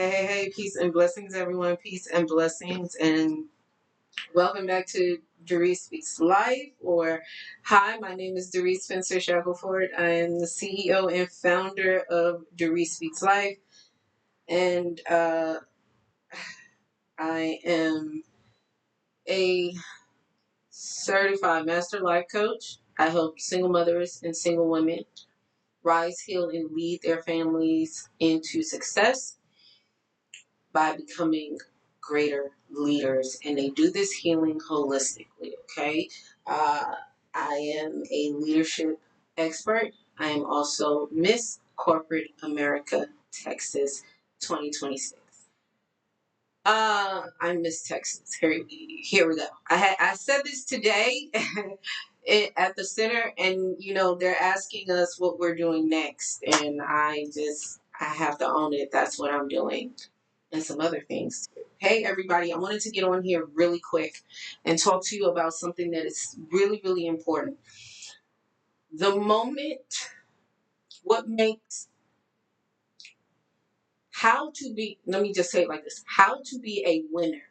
Hey, peace and blessings, everyone. Peace and blessings, and welcome back to Dearice Speaks Life. Or, hi, my name is Dearice Spencer-Shackleford. I am the CEO and founder of Dearice Speaks Life, and I am a certified master life coach. I help single mothers and single women rise, heal, and lead their families into success by becoming greater leaders, and they do this healing holistically. Okay, uh, I am a leadership expert. I am also Miss Corporate America Texas 2026. I'm Miss Texas. Here we go. I said this today at the center, and they're asking us what we're doing next, and I have to own it. That's what I'm doing, and some other things too. Hey, everybody, I wanted to get on here really quick and talk to you about something that is really, really important. The moment, what makes, how to be, let me just say it like this, how to be a winner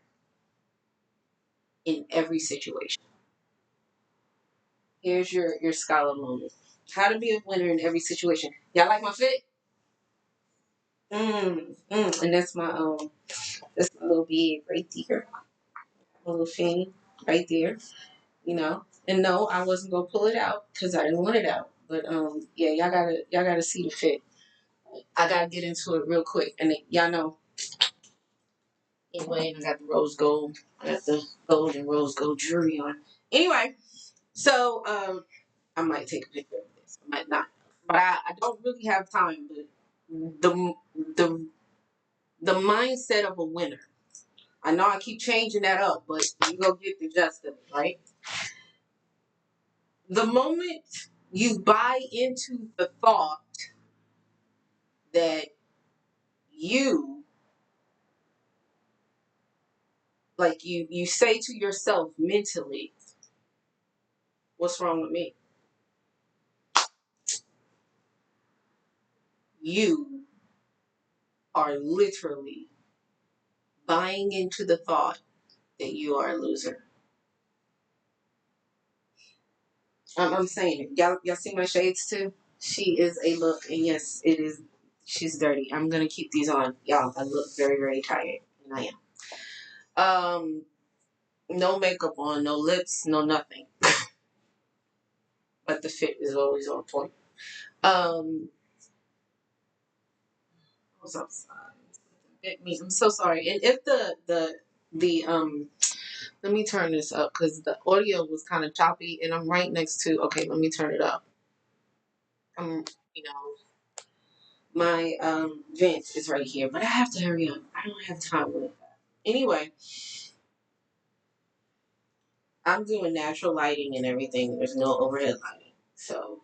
in every situation. Here's your scholar moment. How to be a winner in every situation. Y'all like my fit? And that's my little big right there. My little fanny right there. And no, I wasn't gonna pull it out because I didn't want it out. But yeah, y'all gotta see the fit. I gotta get into it real quick, and y'all know. Anyway, I got the rose gold. I got the gold and rose gold jewelry on. Anyway, so I might take a picture of this. I might not, but I don't really have time. But the the mindset of a winner. I know I keep changing that up, but you go get the gist of it, right? The moment you buy into the thought that you you say to yourself mentally, what's wrong with me? You are literally buying into the thought that you are a loser. I'm saying it. Y'all see my shades too? She is a look, and yes, it is. She's dirty. I'm gonna keep these on, y'all. I look very, very tired, and I am. No makeup on, no lips, no nothing. But the fit is always on point. Um, what's up? I'm so sorry. And if the let me turn this up because the audio was kind of choppy, and I'm right next to. Okay, let me turn it up. Um, you know, my vent is right here, but I have to hurry up. I don't have time with that. Anyway, I'm doing natural lighting and everything. There's no overhead lighting, so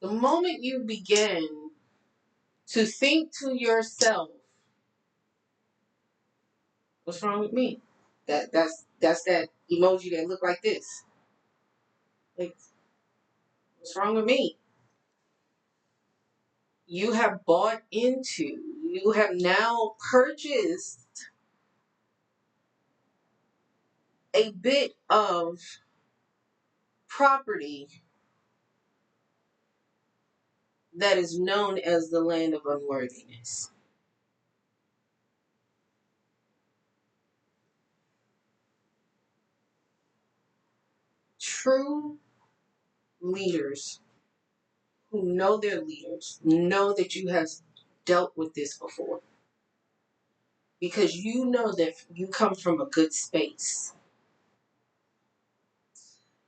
the moment you begin to think to yourself, "What's wrong with me?" That's that emoji that look like this. Like, what's wrong with me? You have bought into, you have now purchased a bit of property that is known as the land of unworthiness. True leaders who know their leaders know that you have dealt with this before because you know that you come from a good space.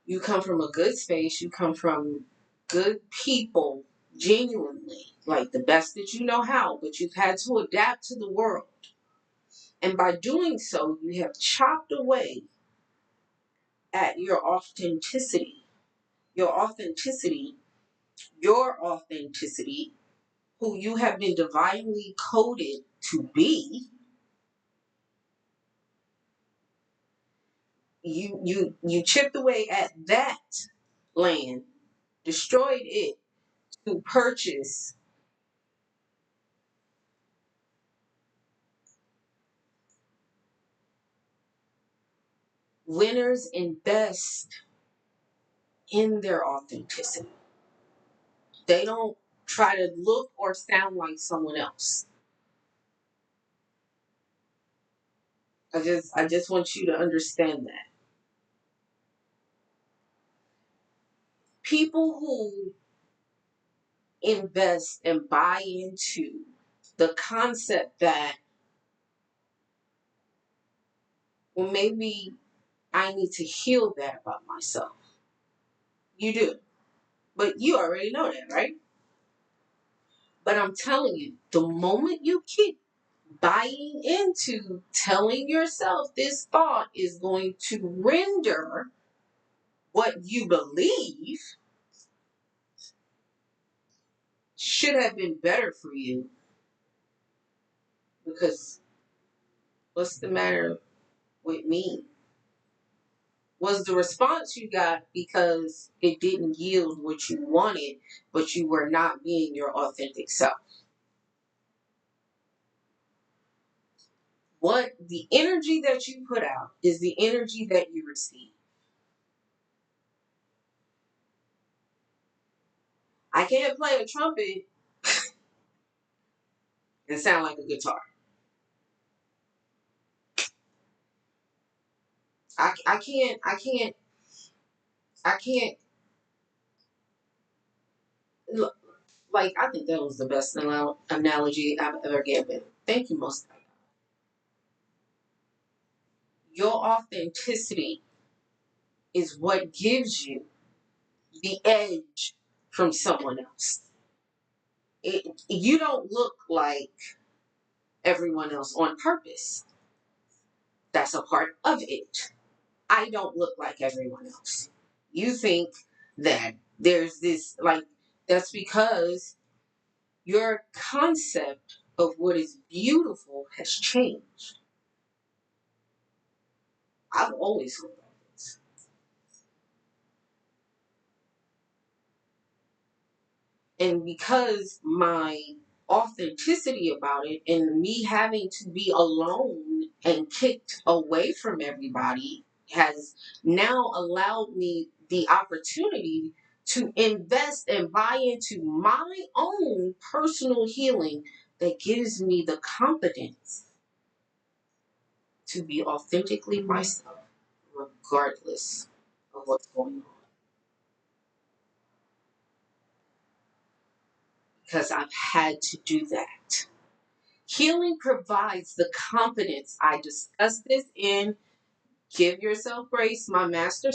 You come from a good space, you come from good people, genuinely, like the best that you know how, but you've had to adapt to the world. And by doing so, you have chopped away at your authenticity, your authenticity, who you have been divinely coded to be. You chipped away at that land, destroyed it to purchase winners invest in their authenticity. They don't try to look or sound like someone else. I just want you to understand that. People who invest and buy into the concept that, well, maybe I need to heal that about myself. You do. But you already know that, right? But I'm telling you, the moment you keep buying into telling yourself this thought is going to render what you believe should have been better for you, because what's the matter with me? Was the response you got because it didn't yield what you wanted, but you were not being your authentic self? What the energy that you put out is the energy that you receive. I can't play a trumpet and sound like a guitar. I can't like, I think that was the best analogy I've ever given. Thank you, most. Your authenticity is what gives you the edge from someone else. You don't look like everyone else on purpose. That's a part of it. I don't look like everyone else. You think that there's this, like, that's because your concept of what is beautiful has changed. I've always looked like this. And because my authenticity about it and me having to be alone and kicked away from everybody has now allowed me the opportunity to invest and buy into my own personal healing that gives me the confidence to be authentically myself, regardless of what's going on. Because I've had to do that. Healing provides the confidence. I discussed this in Give Yourself Grace, my master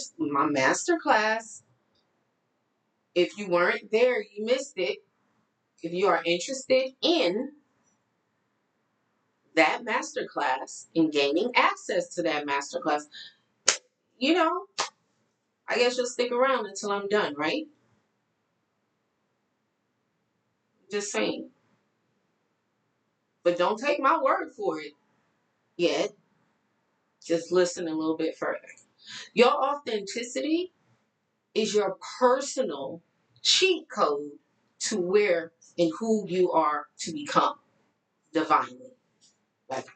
class. If you weren't there, you missed it. If you are interested in that master class and gaining access to that master class, you know, I guess you'll stick around until I'm done, right? Just saying. But don't take my word for it yet. Just listen a little bit further. Your authenticity is your personal cheat code to where and who you are to become divinely. Like,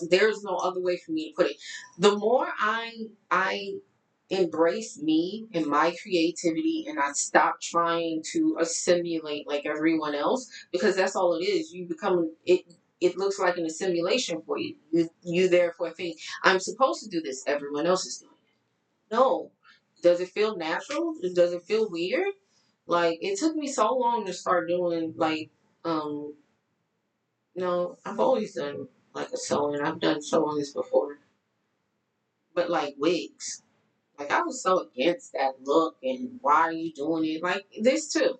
there's no other way for me to put it. The more I embrace me and my creativity, and I stop trying to assimilate like everyone else, because that's all it is. You become it. It looks like an assimilation for you. You therefore think, I'm supposed to do this. Everyone else is doing it. No. Does it feel natural? Does it feel weird? Like, it took me so long to start doing, like, no, I've always done, like, a sewing. I've done sewings before. But, like, wigs. Like, I was so against that look, and why are you doing it? Like, this too.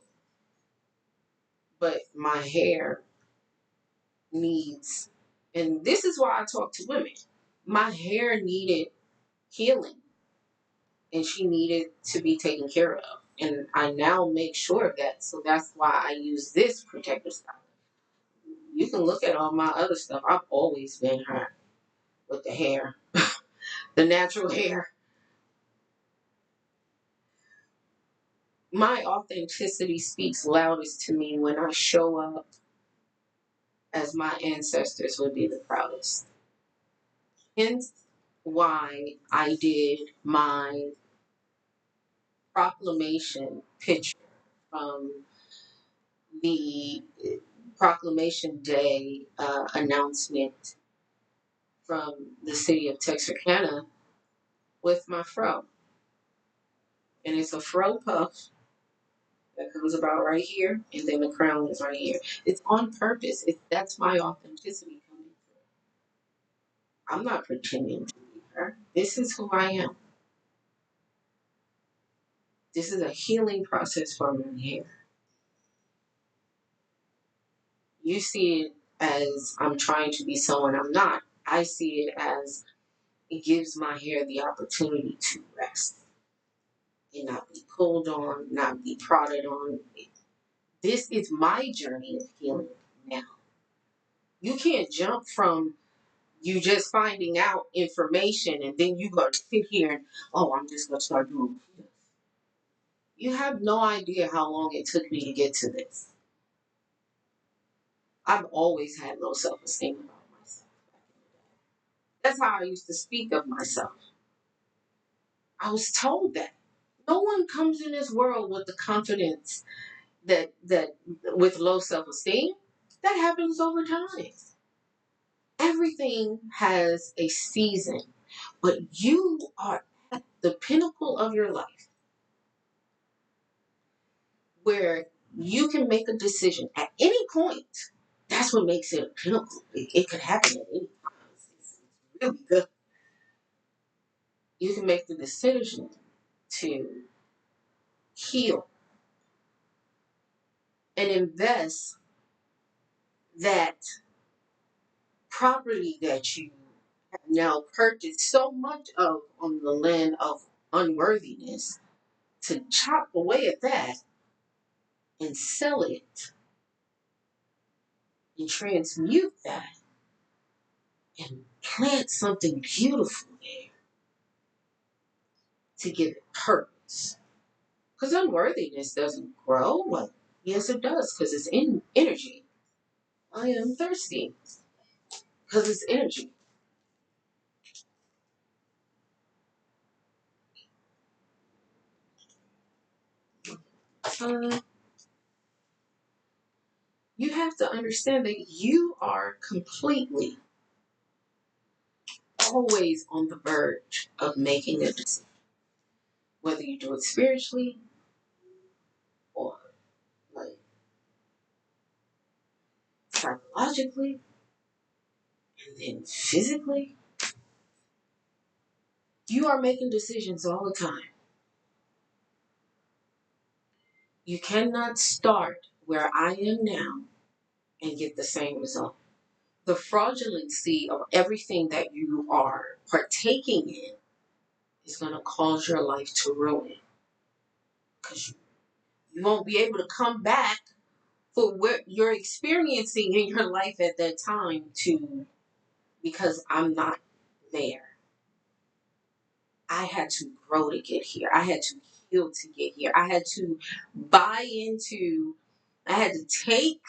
But my hair needs, and this is why I talk to women. My hair needed healing, and she needed to be taken care of. And I now make sure of that. So that's why I use this protective style. You can look at all my other stuff. I've always been her with the hair, the natural hair. My authenticity speaks loudest to me when I show up as my ancestors would be the proudest. Hence why I did my proclamation picture from the Proclamation Day announcement from the city of Texarkana with my fro. And it's a fro puff that comes about right here, and then the crown is right here. It's on purpose. That's my authenticity coming through. I'm not pretending to be her. This is who I am. This is a healing process for my hair. You see it as I'm trying to be someone I'm not. I see it as it gives my hair the opportunity to rest and not be pulled on, not be prodded on. This is my journey of healing now. You can't jump from you just finding out information and then you go to sit here and, oh, I'm just going to start doing this. You have no idea how long it took me to get to this. I've always had low self-esteem about myself. That's how I used to speak of myself. I was told that. No one comes in this world with the confidence that with low self-esteem. That happens over time. Everything has a season, but you are at the pinnacle of your life where you can make a decision at any point. That's what makes it a pinnacle. It could happen at any time. It's really good. You can make the decision to heal and invest that property that you have now purchased so much of on the land of unworthiness to chop away at that and sell it and transmute that and plant something beautiful there to give it purpose. Because unworthiness doesn't grow. Well, yes, it does because it's in energy. I am thirsty because it's energy. Uh, you have to understand that you are completely always on the verge of making a decision, whether you do it spiritually or like psychologically and then physically. You are making decisions all the time. You cannot start where I am now and get the same result. The fraudulency of everything that you are partaking in is going to cause your life to ruin because you won't be able to come back for what you're experiencing in your life at that time to because I'm not there. I had to grow to get here. I had to heal to get here. I had to I had to take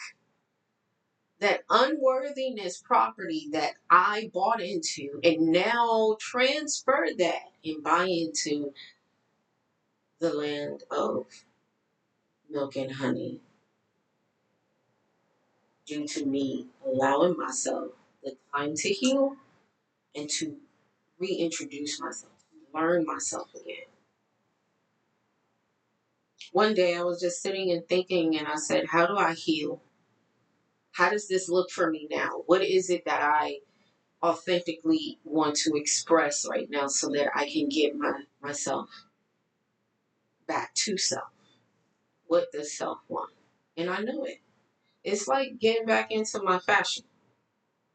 that unworthiness property that I bought into and now transfer that and buy into the land of milk and honey due to me allowing myself the time to heal and to reintroduce myself, to learn myself again. One day I was just sitting and thinking and I said, how do I heal? How does this look for me now? What is it that I authentically want to express right now so that I can get myself back to self? What does self want? And I know it. It's like getting back into my fashion.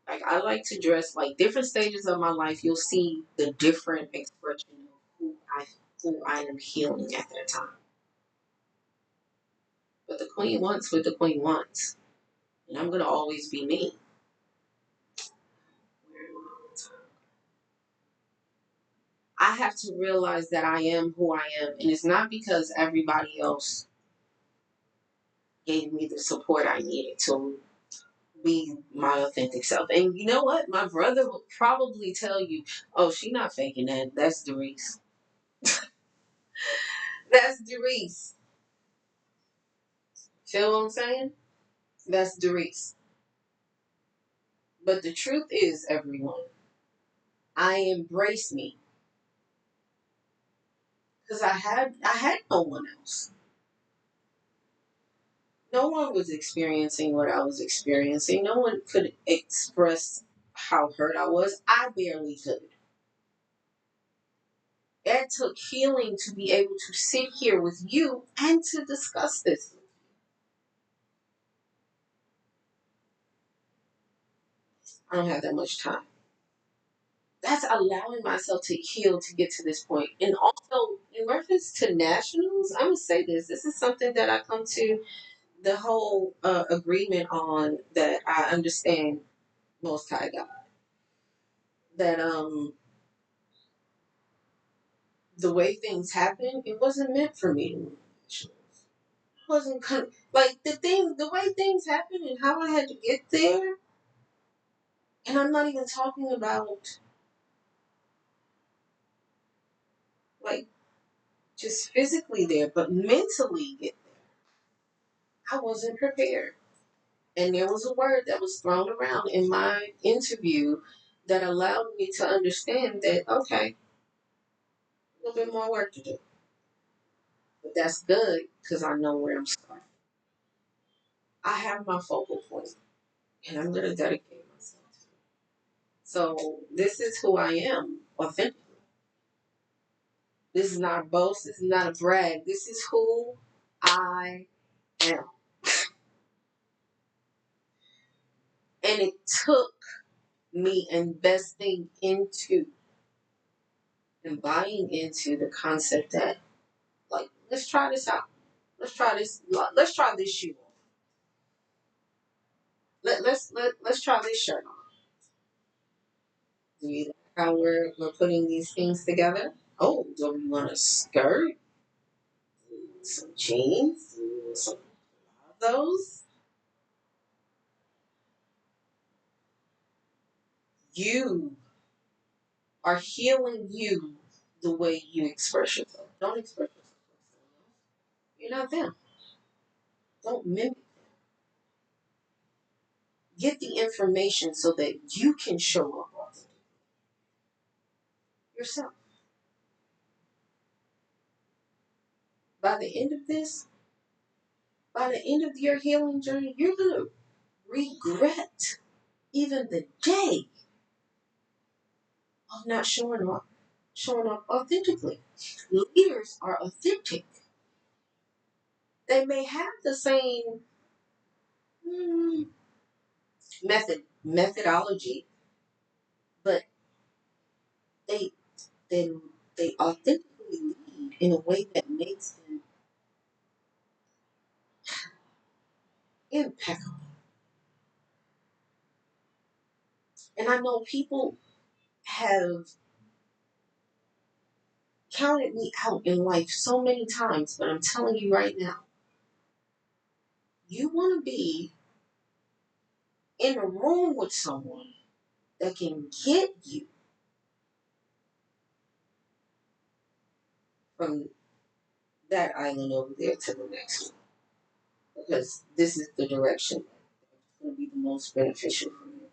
Like I like to dress like different stages of my life. You'll see the different expression of who I am healing at that time. But the queen wants what the queen wants. And I'm gonna always be me. I I have to realize that I am who I am. And it's not because everybody else gave me the support I needed to be my authentic self. And you know what? My brother would probably tell you, oh, she not faking that. That's Dearice. That's Dearice. Feel what I'm saying? That's Dearice. But the truth is, everyone, I embrace me. Because I had no one else. No one was experiencing what I was experiencing. No one could express how hurt I was. I barely could. It took healing to be able to sit here with you and to discuss this. I don't have that much time. That's allowing myself to heal to get to this point. And also, in reference to nationals, I'm going to say this. This is something that I come to the whole agreement on, that I understand Most High God. That the way things happen, it wasn't meant for me to win nationals. It wasn't like the way things happen and how I had to get there. And I'm not even talking about like just physically there, but mentally get there. I wasn't prepared. And there was a word that was thrown around in my interview that allowed me to understand that, okay, a little bit more work to do. But that's good because I know where I'm starting. I have my focal point, and I'm going to dedicate myself to it. So this is who I am authentically. This is not a boast. This is not a brag. This is who I am. And it took me investing into and buying into the concept that, like, let's try this out. Let's try this. Let's try this shoe on. Let's try this shirt on. Do you like how we're putting these things together? Oh, do we want a skirt? Some jeans? Some of those? You are healing you the way you express yourself. Don't express yourself like someone else. You're not them. Don't mimic. Get the information so that you can show up authentically yourself. By the end of this, by the end of your healing journey, you're going to regret even the day of not showing up authentically. Leaders are authentic. They may have the same methodology, but they they they authentically lead in a way that makes them impeccable. And I know people have counted me out in life so many times, but I'm telling you right now, you want to be in a room with someone that can get you from that island over there to the next one. Because this is the direction that's going to be the most beneficial for you.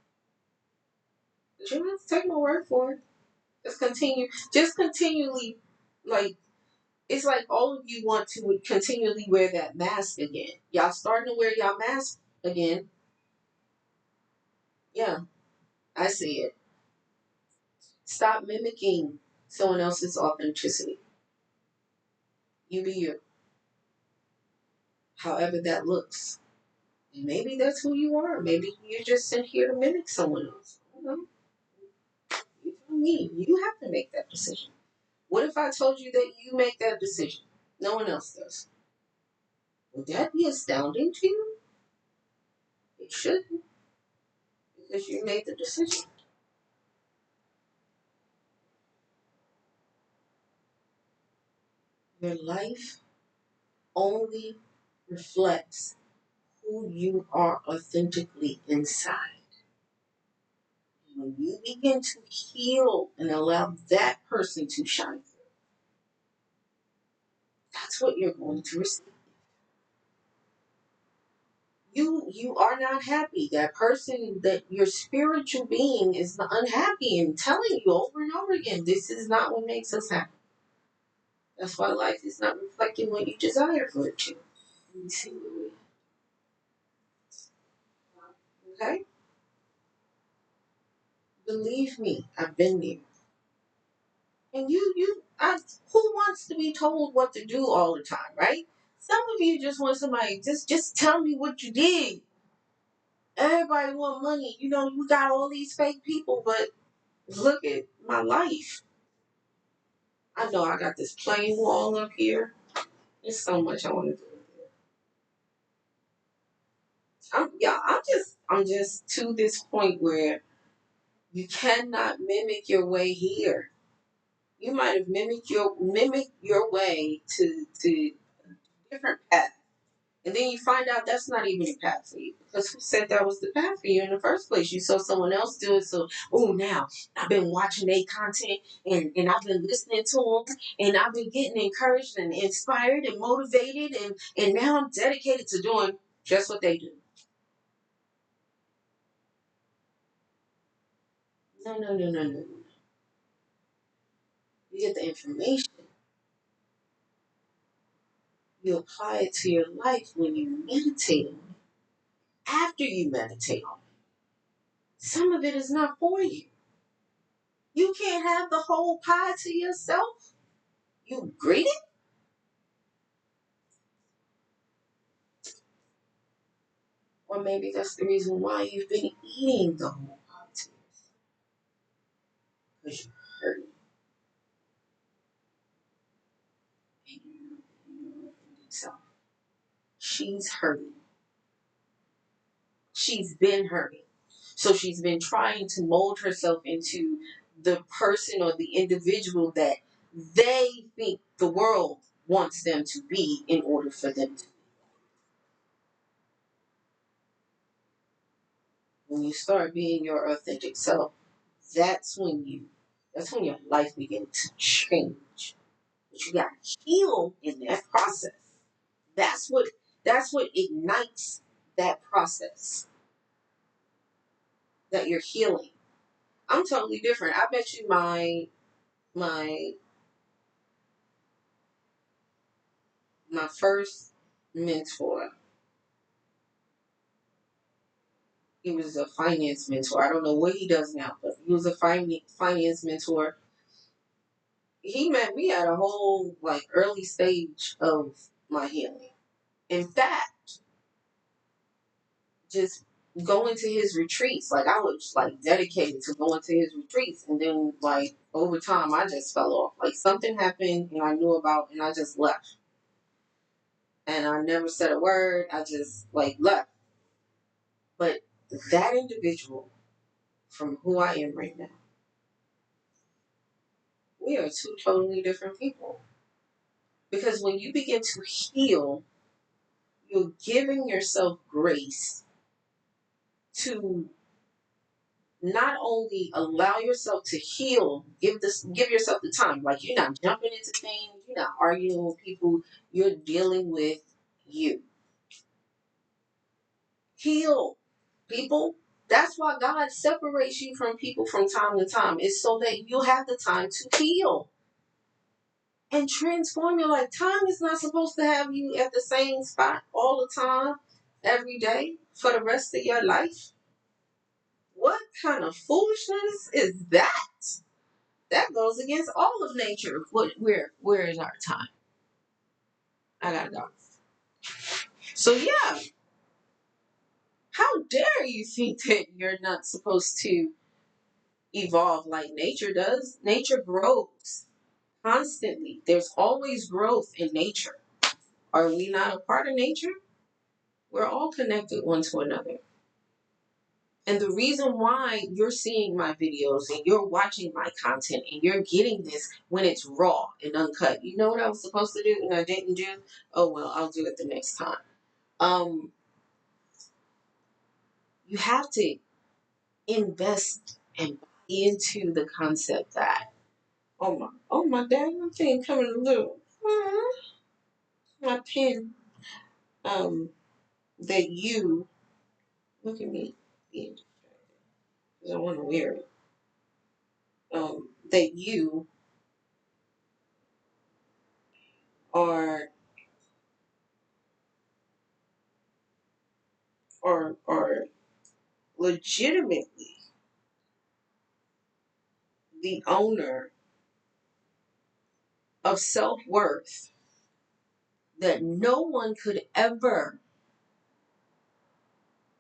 But you don't have to take my word for it. Just continually, like, it's like all of you want to continually wear that mask again. Y'all starting to wear y'all mask again. Yeah, I see it. Stop mimicking someone else's authenticity. You be you, however that looks. And maybe that's who you are. Maybe you're just sent here to mimic someone else. You know, you tell me. You have to make that decision. What if I told you that you make that decision? No one else does. Would that be astounding to you? It shouldn't, because you made the decision. Your life only reflects who you are authentically inside. When you begin to heal and allow that person to shine through, that's what you're going to receive. You are not happy. That person, that your spiritual being is unhappy and telling you over and over again, this is not what makes us happy. That's why life is not reflecting what you desire for it to. Let me see where we are. Okay? Believe me, I've been there. And who wants to be told what to do all the time, right? Some of you just want somebody, just tell me what you did. Everybody want money. You know, we got all these fake people, but look at my life. I know I got this plain wall up here. There's so much I want to do with it. I'm just to this point where you cannot mimic your way here. You might have mimicked your way to different path. And then you find out that's not even a path for you. Because who said that was the path for you in the first place? You saw someone else do it. So, now I've been watching their content and I've been listening to them and I've been getting encouraged and inspired and motivated. And now I'm dedicated to doing just what they do. No, no, no, no, no. You get the information. You apply it to your life when you meditate on it. After you meditate on it, some of it is not for you. You can't have the whole pie to yourself. You greedy? Or maybe that's the reason why you've been eating the whole pie to yourself. Because you're hurting. And you're hurting yourself. She's hurting. She's been hurting. So she's been trying to mold herself into the person or the individual that they think the world wants them to be in order for them to. When you start being your authentic self, that's when your life begins to change. But you got to heal in that process. That's what ignites that process that you're healing. I'm totally different. I bet you my my first mentor, he was a finance mentor. I don't know what he does now, but he was a finance mentor. He met me at a whole early stage of my healing. In fact, just going to his retreats, I was dedicated to going to his retreats, and then over time I just fell off. Something happened and I knew about, and I just left. And I never said a word. I just left. But that individual, from who I am right now, we are two totally different people. Because when you begin to heal, you're giving yourself grace to not only allow yourself to heal, give yourself the time. You're not jumping into things, you're not arguing with people, you're dealing with you. Heal, people. That's why God separates you from people from time to time. It's so that you'll have the time to heal and transform your life. Time is not supposed to have you at the same spot all the time, every day, for the rest of your life. What kind of foolishness is that? That goes against all of nature. Where is our time? I gotta go. So yeah, how dare you think that you're not supposed to evolve like nature does? Nature grows constantly. There's always growth in nature. Are we not a part of nature? We're all connected one to another. And the reason why you're seeing my videos and you're watching my content and you're getting this when it's raw and uncut. You know what I was supposed to do and I didn't do? Oh, well, I'll do it the next time. You have to invest and buy into the concept that, oh my dad, my pen coming a little, my pen, that you, look at me being distracted because I want to wear it, that you are, are legitimately the owner of self-worth that no one could ever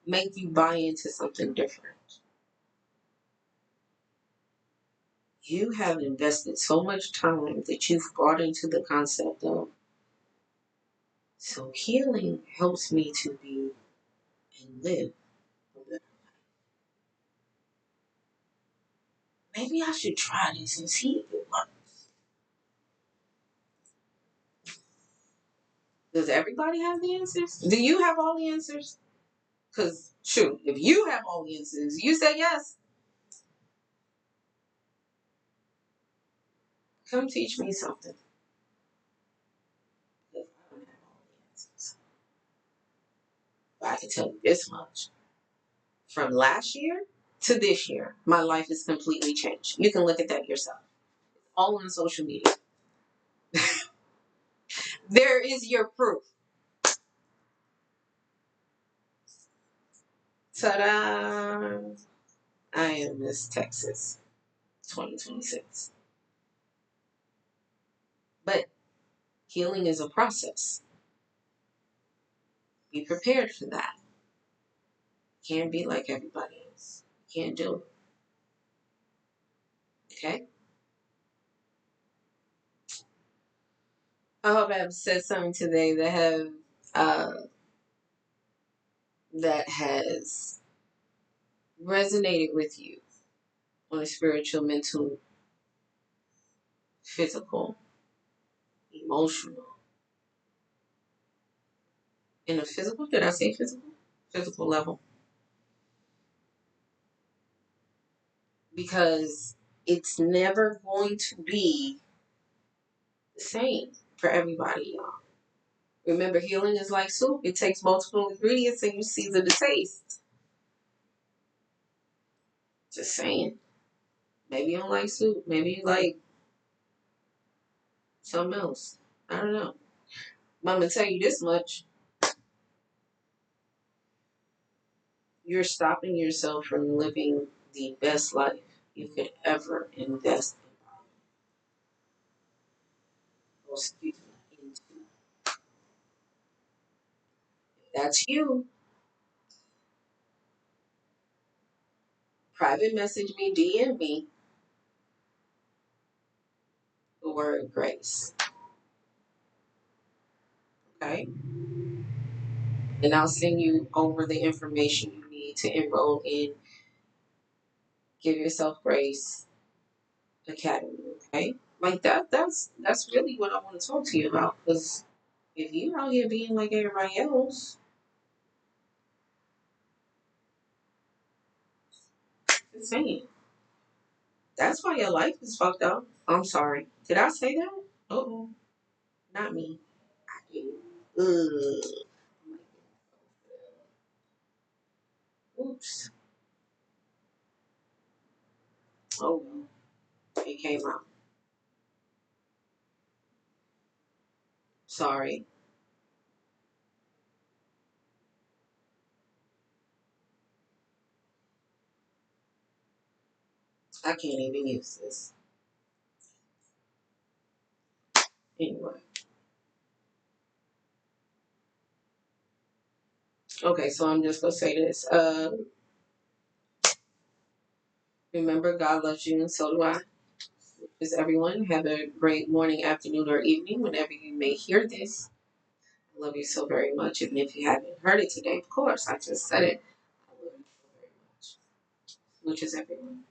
make you buy into something different. You have invested so much time that you've brought into the concept of, so healing helps me to be and live a better life. Maybe I should try this and see if it works. Does everybody have the answers? Do you have all the answers? Because, shoot, if you have all the answers, you say yes. Come teach me something. Because I don't have all the answers. But I can tell you this much. From last year to this year, my life has completely changed. You can look at that yourself. All on social media. There is your proof. Ta-da! I am Miss Texas 2026. But healing is a process. Be prepared for that. Can't be like everybody else. Can't do it. Okay? I hope I've said something today that has resonated with you on a spiritual, mental, physical, emotional. In a physical, did I say physical? Physical level. Because it's never going to be the same for everybody, y'all. Remember, healing is like soup. It takes multiple ingredients and you season the taste. Just saying. Maybe you don't like soup. Maybe you like something else. I don't know. But I'm going to tell you this much. You're stopping yourself from living the best life you could ever invest into. That's you. Private message me, DM me the word grace. Okay? And I'll send you over the information you need to enroll in Give Yourself Grace Academy. Okay? Like that's really what I want to talk to you about. Because if you out here being like everybody else, just saying. That's why your life is fucked up. I'm sorry. Did I say that? Uh-oh. Not me. I did. Ugh. Oops. Oh well. It came out. Sorry. I can't even use this. Anyway. Okay, so I'm just gonna say this. Remember, God loves you and so do I. Just everyone, have a great morning, afternoon, or evening whenever you may hear this. I love you so very much. And if you haven't heard it today, of course, I just said it. I love you so very much. which is everyone.